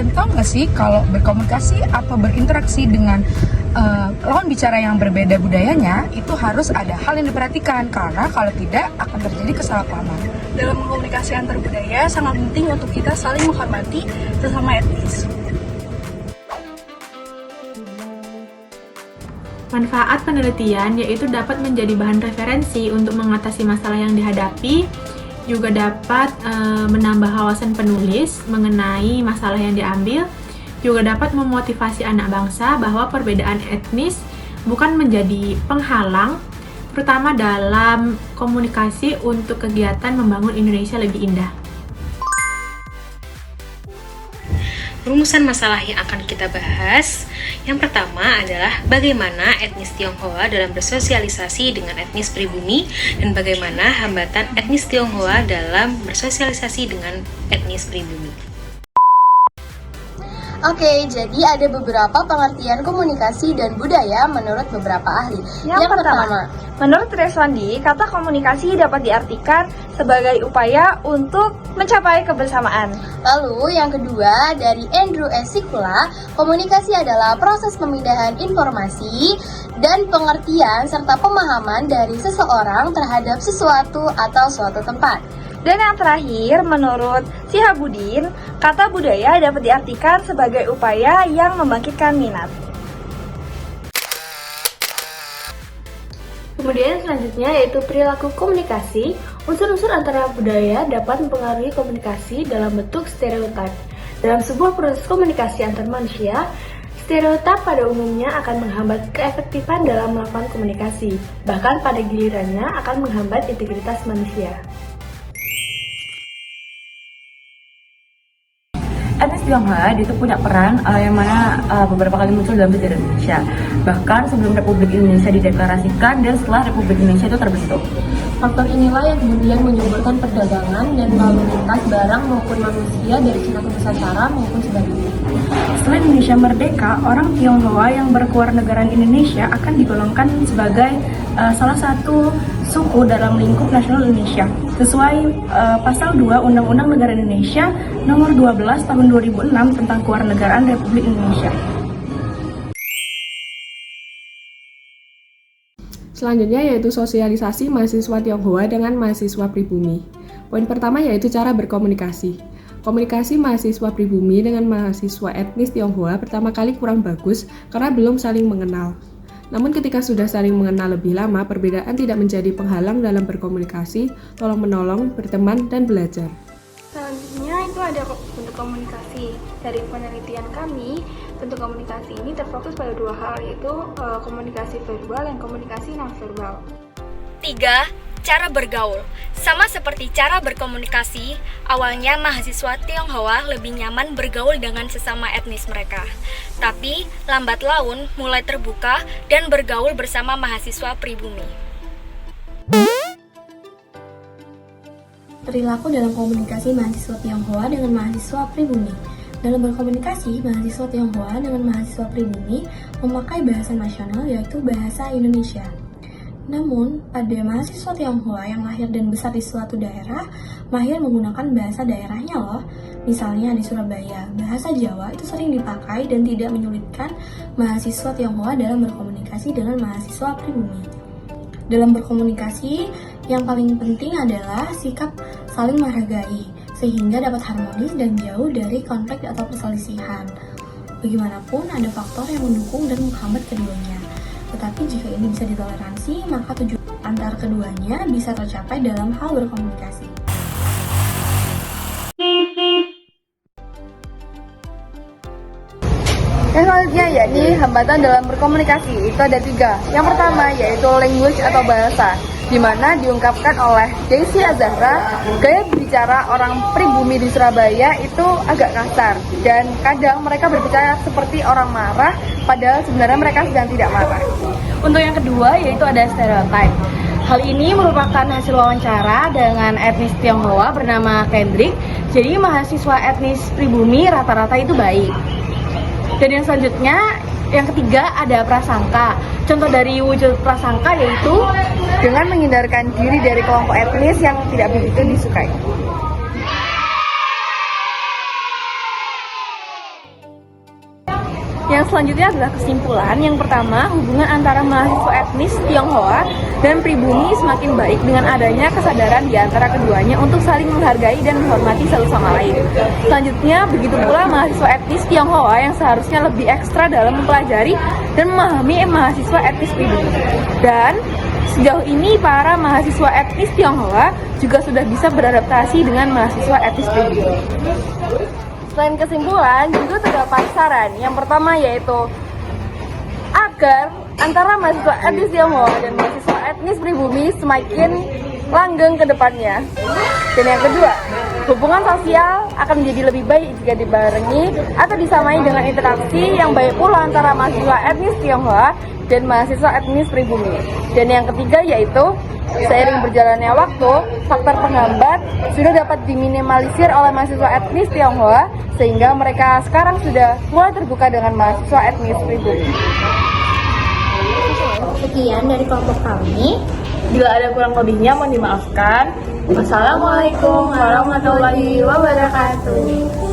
Kalian tahu nggak sih kalau berkomunikasi atau berinteraksi dengan lawan bicara yang berbeda budayanya itu harus ada hal yang diperhatikan, karena kalau tidak akan terjadi kesalahpahaman. Dalam komunikasi antar budaya sangat penting untuk kita saling menghormati sesama etnis. Manfaat penelitian yaitu dapat menjadi bahan referensi untuk mengatasi masalah yang dihadapi, juga dapat menambah wawasan penulis mengenai masalah yang diambil, juga dapat memotivasi anak bangsa bahwa perbedaan etnis bukan menjadi penghalang, terutama dalam komunikasi untuk kegiatan membangun Indonesia lebih indah. Rumusan masalah yang akan kita bahas, yang pertama adalah bagaimana etnis Tionghoa dalam bersosialisasi dengan etnis pribumi dan bagaimana hambatan etnis Tionghoa dalam bersosialisasi dengan etnis pribumi. Oke, jadi ada beberapa pengertian komunikasi dan budaya menurut beberapa ahli. Yang pertama, menurut Reswandi, kata komunikasi dapat diartikan sebagai upaya untuk mencapai kebersamaan. Lalu yang kedua dari Andrew S. Sikula, komunikasi adalah proses pemindahan informasi dan pengertian serta pemahaman dari seseorang terhadap sesuatu atau suatu tempat. Dan yang terakhir, menurut Sihabudin, kata budaya dapat diartikan sebagai upaya yang membangkitkan minat. Kemudian selanjutnya yaitu perilaku komunikasi. Unsur-unsur antara budaya dapat mempengaruhi komunikasi dalam bentuk stereotip. Dalam sebuah proses komunikasi antar manusia, stereotip pada umumnya akan menghambat keefektifan dalam melakukan komunikasi. Bahkan pada gilirannya akan menghambat integritas manusia. Etnis Tionghoa itu punya peran yang mana beberapa kali muncul dalam sejarah Indonesia. Bahkan sebelum Republik Indonesia dideklarasikan dan setelah Republik Indonesia itu terbentuk. Faktor inilah yang kemudian menyuburkan perdagangan dan lalu lintas barang maupun manusia dari Cina ke Nusantara maupun sebaliknya. Setelah Indonesia merdeka, orang Tionghoa yang berkewarganegaraan Indonesia akan digolongkan sebagai salah satu suku dalam lingkup nasional Indonesia sesuai pasal 2 Undang-Undang Negara Indonesia nomor 12 tahun 2006 tentang Kewarganegaraan Republik Indonesia. Selanjutnya yaitu sosialisasi mahasiswa Tionghoa dengan mahasiswa pribumi. Poin pertama yaitu cara berkomunikasi. Komunikasi mahasiswa pribumi dengan mahasiswa etnis Tionghoa pertama kali kurang bagus karena belum saling mengenal. Namun ketika sudah saling mengenal lebih lama, perbedaan tidak menjadi penghalang dalam berkomunikasi, tolong-menolong, berteman, dan belajar. Selanjutnya itu ada bentuk komunikasi. Dari penelitian kami, bentuk komunikasi ini terfokus pada dua hal, yaitu komunikasi verbal dan komunikasi non-verbal. 3. Cara bergaul. Sama seperti cara berkomunikasi, awalnya mahasiswa Tionghoa lebih nyaman bergaul dengan sesama etnis mereka. Tapi, lambat laun mulai terbuka dan bergaul bersama mahasiswa pribumi. Perilaku dalam komunikasi mahasiswa Tionghoa dengan mahasiswa pribumi. Dalam berkomunikasi, mahasiswa Tionghoa dengan mahasiswa pribumi memakai bahasa nasional yaitu bahasa Indonesia. Namun, pada mahasiswa Tionghoa yang lahir dan besar di suatu daerah, mahir menggunakan bahasa daerahnya loh. Misalnya di Surabaya, bahasa Jawa itu sering dipakai dan tidak menyulitkan mahasiswa Tionghoa dalam berkomunikasi dengan mahasiswa pribumi. Dalam berkomunikasi, yang paling penting adalah sikap saling menghargai, sehingga dapat harmonis dan jauh dari konflik atau perselisihan. Bagaimanapun, ada faktor yang mendukung dan menghambat keduanya. Tetapi jika ini bisa ditoleransi, maka tujuan antar keduanya bisa tercapai dalam hal berkomunikasi. Yang selanjutnya yakni hambatan dalam berkomunikasi. Itu ada 3. Yang pertama yaitu language atau bahasa, di mana diungkapkan oleh Daisy Azahra, gaya berbicara orang pribumi di Surabaya itu agak kasar dan kadang mereka berbicara seperti orang marah, padahal sebenarnya mereka sedang tidak marah. Untuk yang kedua yaitu ada stereotype. Hal ini merupakan hasil wawancara dengan etnis Tionghoa bernama Kendrick. Jadi mahasiswa etnis pribumi rata-rata itu baik. Dan yang selanjutnya, yang ketiga ada prasangka. Contoh dari wujud prasangka yaitu dengan menghindarkan diri dari kelompok etnis yang tidak begitu disukai. Yang selanjutnya adalah kesimpulan. Yang pertama, hubungan antara mahasiswa etnis Tionghoa dan pribumi semakin baik dengan adanya kesadaran di antara keduanya untuk saling menghargai dan menghormati satu sama lain. Selanjutnya, begitu pula mahasiswa etnis Tionghoa yang seharusnya lebih ekstra dalam mempelajari dan memahami mahasiswa etnis pribumi. Dan sejauh ini para mahasiswa etnis Tionghoa juga sudah bisa beradaptasi dengan mahasiswa etnis pribumi. Selain kesimpulan, juga terdapat saran. Yang pertama yaitu agar antara mahasiswa etnis Tionghoa dan mahasiswa etnis pribumi semakin langgeng ke depannya. Dan yang kedua, hubungan sosial akan menjadi lebih baik jika dibarengi atau disamai dengan interaksi yang baik pula antara mahasiswa etnis Tionghoa dan mahasiswa etnis pribumi. Dan yang ketiga yaitu seiring berjalannya waktu, faktor penghambat sudah dapat diminimalisir oleh mahasiswa etnis Tionghoa sehingga mereka sekarang sudah mulai terbuka dengan mahasiswa etnis pribumi. Sekian dari kelompok kami. Bila ada kurang lebihnya mohon dimaafkan. Wassalamualaikum warahmatullahi wabarakatuh.